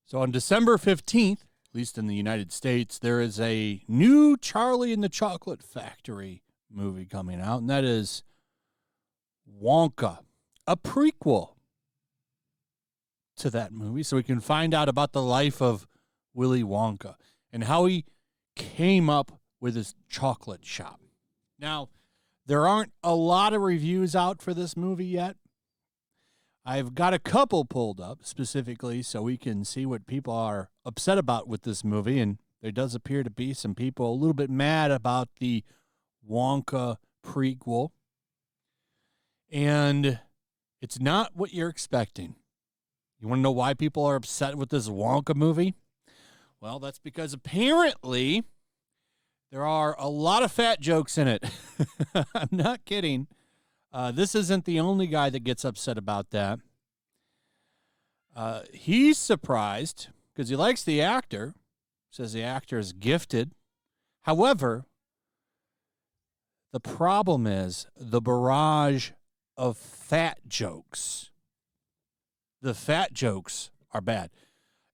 So on December 15th, at least in the United States, there is a new Charlie and the Chocolate Factory movie coming out, and that is Wonka, a prequel to that movie, so we can find out about the life of Willy Wonka and how he came up with his chocolate shop. Now, there aren't a lot of reviews out for this movie yet. I've got a couple pulled up specifically so we can see what people are upset about with this movie, and there does appear to be some people a little bit mad about the Wonka prequel, and it's not what you're expecting. You want to know why people are upset with this Wonka movie? Well, that's because apparently there are a lot of fat jokes in it. I'm not kidding. This isn't the only guy that gets upset about that. He's surprised because he likes the actor, says the actor is gifted. However, the problem is the barrage of fat jokes. The fat jokes are bad.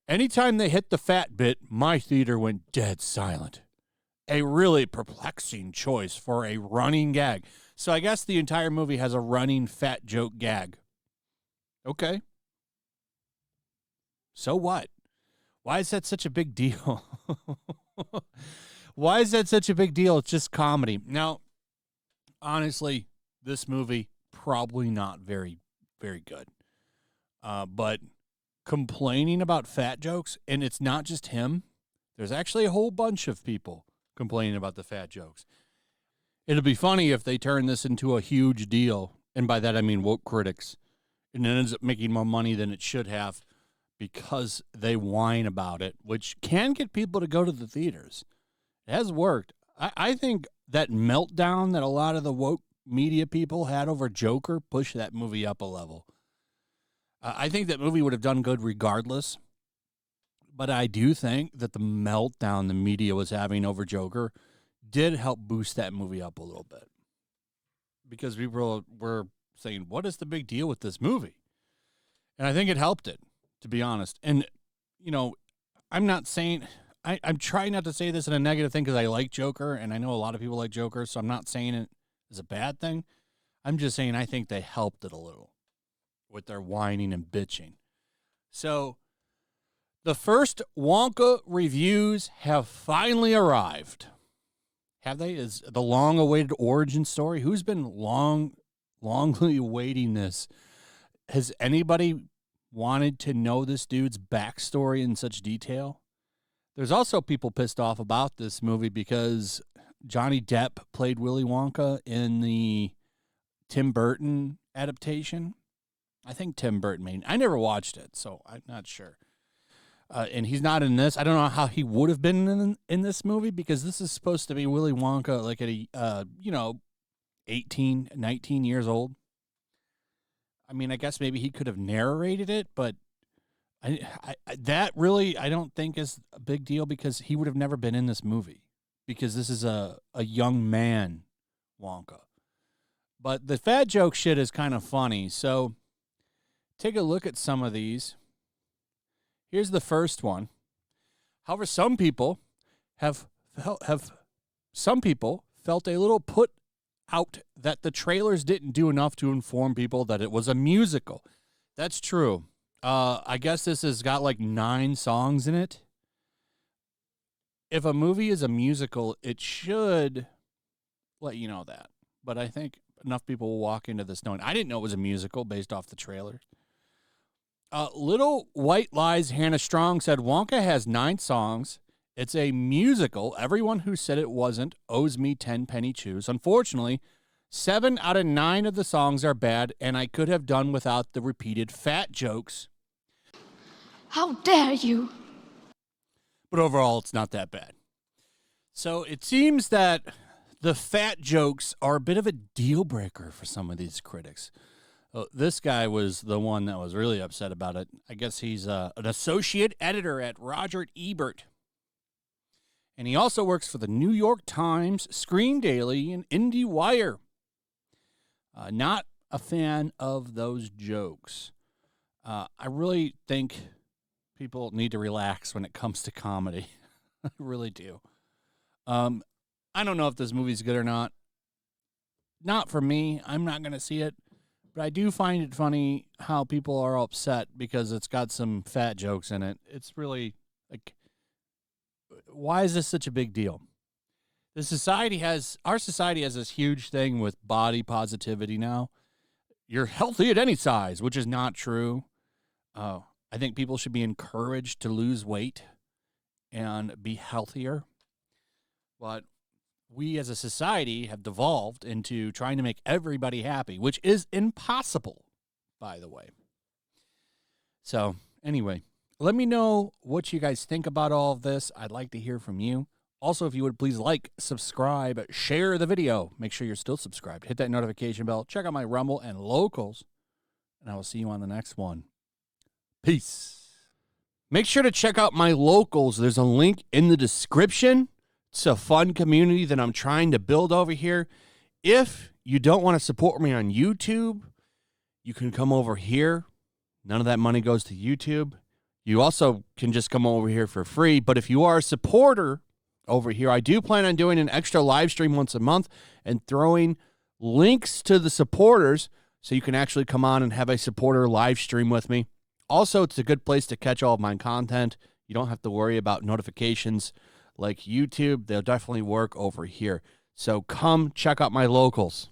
Anytime they hit the fat bit, my theater went dead silent. A really perplexing choice for a running gag. So I guess the entire movie has a running fat joke gag. Okay. So what? Why is that such a big deal? Why is that such a big deal? It's just comedy. Now, honestly, this movie probably not very, very good. But complaining about fat jokes, and it's not just him. There's actually a whole bunch of people complaining about the fat jokes. It'll be funny if they turn this into a huge deal, and by that I mean woke critics, and it ends up making more money than it should have because they whine about it, which can get people to go to the theaters. It has worked. I think that meltdown that a lot of the woke media people had over Joker pushed that movie up a level. I think that movie would have done good regardless, but I do think that the meltdown the media was having over Joker did help boost that movie up a little bit. Because people were saying, what is the big deal with this movie? And I think it helped it, to be honest. And, you know, I'm not saying, I'm trying not to say this in a negative thing because I like Joker, and I know a lot of people like Joker, so I'm not saying it is a bad thing. I'm just saying I think they helped it a little with their whining and bitching. So the first Wonka reviews have finally arrived. Have they? Is the long-awaited origin story? Who's been longly awaiting this? Has anybody wanted to know this dude's backstory in such detail? There's also people pissed off about this movie because Johnny Depp played Willy Wonka in the Tim Burton adaptation. I think Tim Burton made. I never watched it, so I'm not sure. And he's not in this. I don't know how he would have been in this movie because this is supposed to be Willy Wonka like at a, 18, 19 years old. I mean, I guess maybe he could have narrated it, but that really I don't think is a big deal because he would have never been in this movie because this is a young man Wonka. But the fat joke shit is kind of funny, so take a look at some of these. Here's the first one. However, some people felt a little put out that the trailers didn't do enough to inform people that it was a musical. That's true. I guess this has got like 9 songs in it. If a movie is a musical, it should let you know that. But I think enough people will walk into this knowing. I didn't know it was a musical based off the trailer. Little White Lies Hannah Strong said, Wonka has 9 songs. It's a musical. Everyone who said it wasn't owes me 10 penny chews. Unfortunately, 7 out of 9 of the songs are bad, and I could have done without the repeated fat jokes. How dare you? But overall, it's not that bad. So it seems that the fat jokes are a bit of a deal breaker for some of these critics. This guy was the one that was really upset about it. I guess he's an associate editor at Roger Ebert. And he also works for the New York Times, Screen Daily, and IndieWire. Not a fan of those jokes. I really think people need to relax when it comes to comedy. I really do. I don't know if this movie's good or not. Not for me. I'm not going to see it. But I do find it funny how people are upset because it's got some fat jokes in it. It's really like, why is this such a big deal? Our society has this huge thing with body positivity now. You're healthy at any size, which is not true. I think people should be encouraged to lose weight and be healthier. But we as a society have devolved into trying to make everybody happy, which is impossible, by the way. So, anyway, let me know what you guys think about all of this. I'd like to hear from you. Also, if you would please like, subscribe, share the video. Make sure you're still subscribed. Hit that notification bell. Check out my Rumble and Locals. And I will see you on the next one. Peace. Make sure to check out my Locals. There's a link in the description. It's a fun community that I'm trying to build over here. If you don't want to support me on YouTube, you can come over here. None of that money goes to YouTube. You also can just come over here for free. But if you are a supporter over here, I do plan on doing an extra live stream once a month and throwing links to the supporters so you can actually come on and have a supporter live stream with me. Also, it's a good place to catch all of my content. You don't have to worry about notifications like YouTube. They'll definitely work over here. So come check out my Locals.